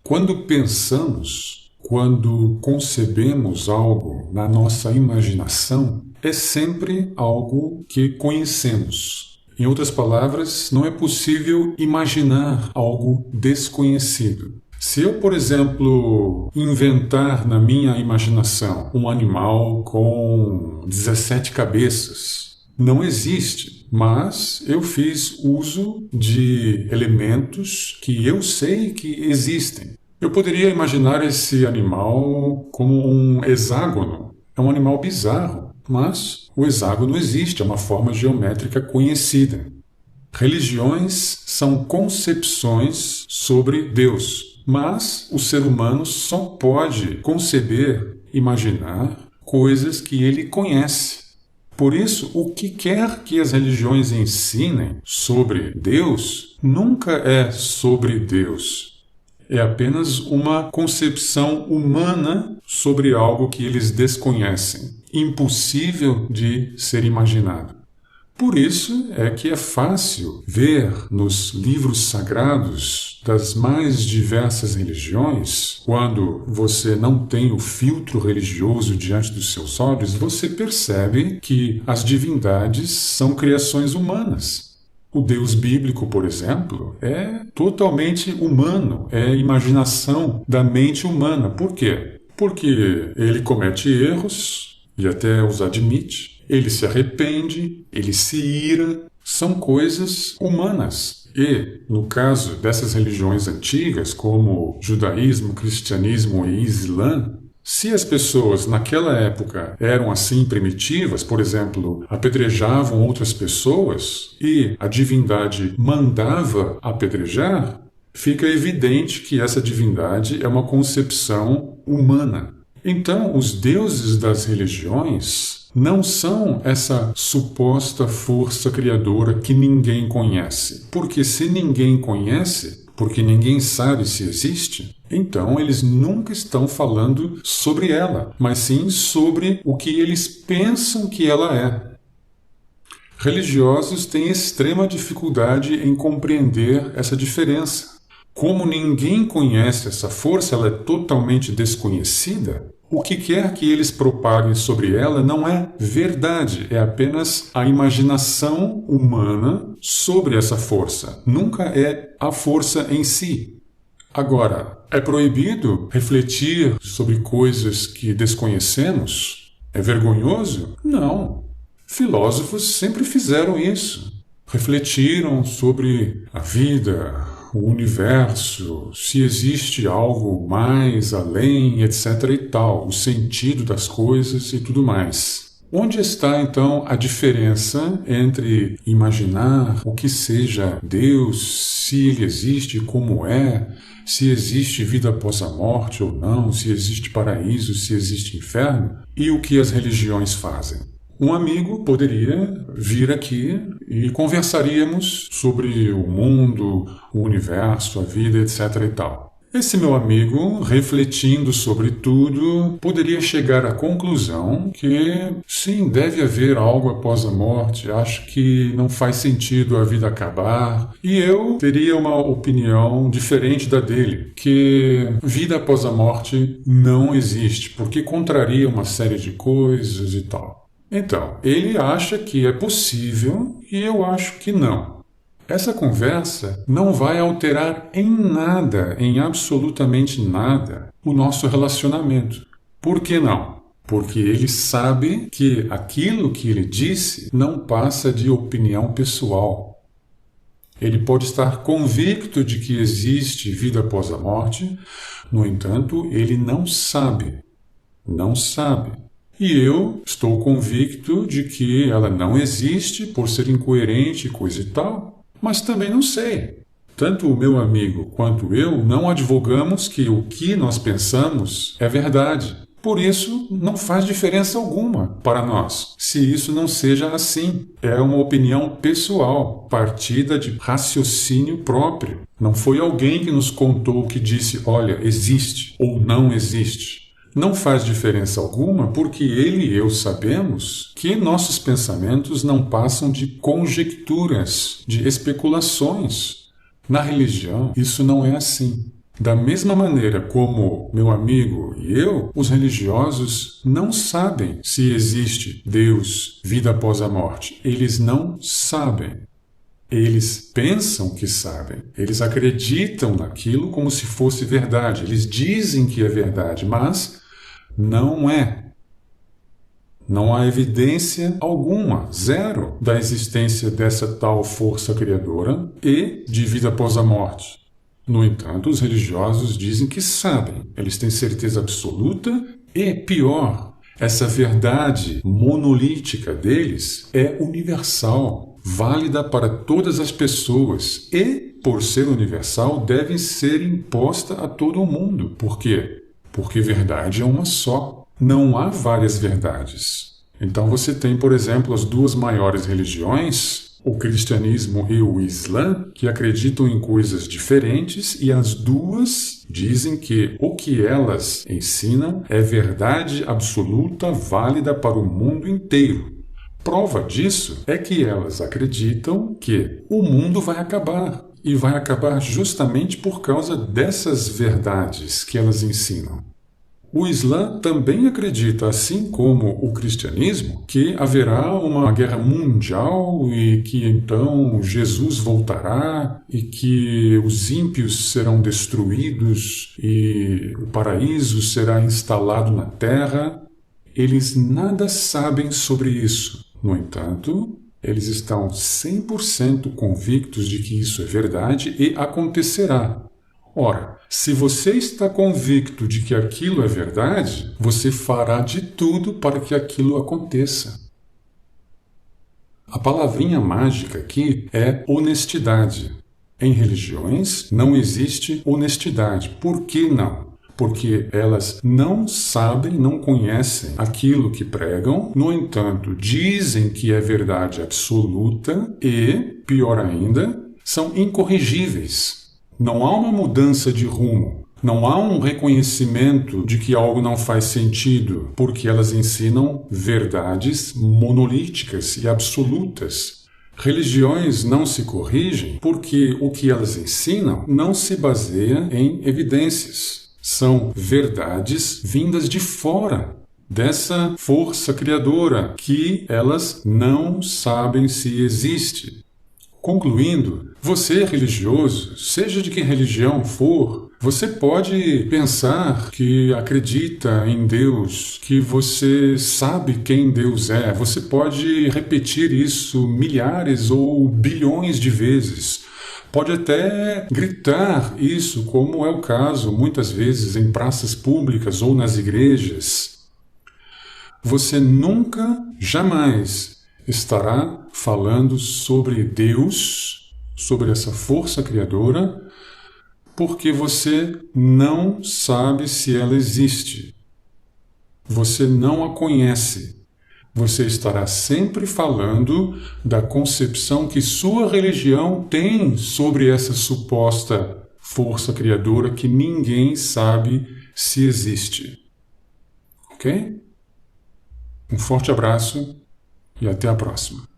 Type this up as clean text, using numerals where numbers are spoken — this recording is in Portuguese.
Quando pensamos, quando concebemos algo na nossa imaginação, é sempre algo que conhecemos. Em outras palavras, não é possível imaginar algo desconhecido. Se eu, por exemplo, inventar na minha imaginação um animal com 17 cabeças, não existe, mas eu fiz uso de elementos que eu sei que existem. Eu poderia imaginar esse animal como um hexágono. É um animal bizarro, mas o hexágono existe, é uma forma geométrica conhecida. Religiões são concepções sobre Deus, mas o ser humano só pode conceber, imaginar coisas que ele conhece. Por isso, o que quer que as religiões ensinem sobre Deus nunca é sobre Deus. É apenas uma concepção humana sobre algo que eles desconhecem, impossível de ser imaginado. Por isso é que é fácil ver nos livros sagrados das mais diversas religiões, quando você não tem o filtro religioso diante dos seus olhos, você percebe que as divindades são criações humanas. O Deus bíblico, por exemplo, é totalmente humano, é imaginação da mente humana. Por quê? Porque ele comete erros e até os admite. Ele se arrepende, ele se ira, são coisas humanas. E, no caso dessas religiões antigas, como judaísmo, cristianismo e islã, se as pessoas naquela época eram assim primitivas, por exemplo, apedrejavam outras pessoas e a divindade mandava apedrejar, fica evidente que essa divindade é uma concepção humana. Então, os deuses das religiões não são essa suposta força criadora que ninguém conhece. Porque se ninguém conhece, porque ninguém sabe se existe, então eles nunca estão falando sobre ela, mas sim sobre o que eles pensam que ela é. Religiosos têm extrema dificuldade em compreender essa diferença. Como ninguém conhece essa força, ela é totalmente desconhecida, o que quer que eles propaguem sobre ela não é verdade, é apenas a imaginação humana sobre essa força. Nunca é a força em si. Agora, é proibido refletir sobre coisas que desconhecemos? É vergonhoso? Não. Filósofos sempre fizeram isso. Refletiram sobre a vida, o universo, se existe algo mais além, etc. e tal, o sentido das coisas e tudo mais. Onde está, então, a diferença entre imaginar o que seja Deus, se ele existe, como é, se existe vida após a morte ou não, se existe paraíso, se existe inferno, e o que as religiões fazem? Um amigo poderia vir aqui e conversaríamos sobre o mundo, o universo, a vida, etc. e tal. Esse meu amigo, refletindo sobre tudo, poderia chegar à conclusão que, sim, deve haver algo após a morte, acho que não faz sentido a vida acabar, e eu teria uma opinião diferente da dele, que vida após a morte não existe, porque contraria uma série de coisas e tal. Então, ele acha que é possível e eu acho que não. Essa conversa não vai alterar em nada, em absolutamente nada, o nosso relacionamento. Por que não? Porque ele sabe que aquilo que ele disse não passa de opinião pessoal. Ele pode estar convicto de que existe vida após a morte, no entanto, ele não sabe. Não sabe. E eu estou convicto de que ela não existe por ser incoerente e coisa e tal, mas também não sei. Tanto o meu amigo quanto eu não advogamos que o que nós pensamos é verdade. Por isso, não faz diferença alguma para nós, se isso não seja assim. É uma opinião pessoal, partida de raciocínio próprio. Não foi alguém que nos contou que disse, olha, existe ou não existe. Não faz diferença alguma porque ele e eu sabemos que nossos pensamentos não passam de conjecturas, de especulações. Na religião, isso não é assim. Da mesma maneira como meu amigo e eu, os religiosos não sabem se existe Deus, vida após a morte. Eles não sabem. Eles pensam que sabem. Eles acreditam naquilo como se fosse verdade. Eles dizem que é verdade, mas não é. Não há evidência alguma, zero, da existência dessa tal força criadora e de vida após a morte. No entanto, os religiosos dizem que sabem. Eles têm certeza absoluta e, pior, essa verdade monolítica deles é universal, válida para todas as pessoas e, por ser universal, deve ser imposta a todo mundo. Por quê? Porque verdade é uma só. Não há várias verdades. Então você tem, por exemplo, as duas maiores religiões, o cristianismo e o islã, que acreditam em coisas diferentes e as duas dizem que o que elas ensinam é verdade absoluta, válida para o mundo inteiro. Prova disso é que elas acreditam que o mundo vai acabar, e vai acabar justamente por causa dessas verdades que elas ensinam. O Islã também acredita, assim como o cristianismo, que haverá uma guerra mundial e que então Jesus voltará e que os ímpios serão destruídos e o paraíso será instalado na terra. Eles nada sabem sobre isso. No entanto, eles estão 100% convictos de que isso é verdade e acontecerá. Ora, se você está convicto de que aquilo é verdade, você fará de tudo para que aquilo aconteça. A palavrinha mágica aqui é honestidade. Em religiões não existe honestidade. Por que não? Porque elas não sabem, não conhecem aquilo que pregam, no entanto, dizem que é verdade absoluta e, pior ainda, são incorrigíveis. Não há uma mudança de rumo, não há um reconhecimento de que algo não faz sentido, porque elas ensinam verdades monolíticas e absolutas. Religiões não se corrigem porque o que elas ensinam não se baseia em evidências. São verdades vindas de fora dessa força criadora que elas não sabem se existe. Concluindo, você religioso, seja de que religião for, você pode pensar que acredita em Deus, que você sabe quem Deus é. Você pode repetir isso milhares ou bilhões de vezes. Pode até gritar isso, como é o caso muitas vezes em praças públicas ou nas igrejas. Você nunca, jamais estará falando sobre Deus, sobre essa força criadora, porque você não sabe se ela existe. Você não a conhece. Você estará sempre falando da concepção que sua religião tem sobre essa suposta força criadora que ninguém sabe se existe. Ok? Um forte abraço e até a próxima.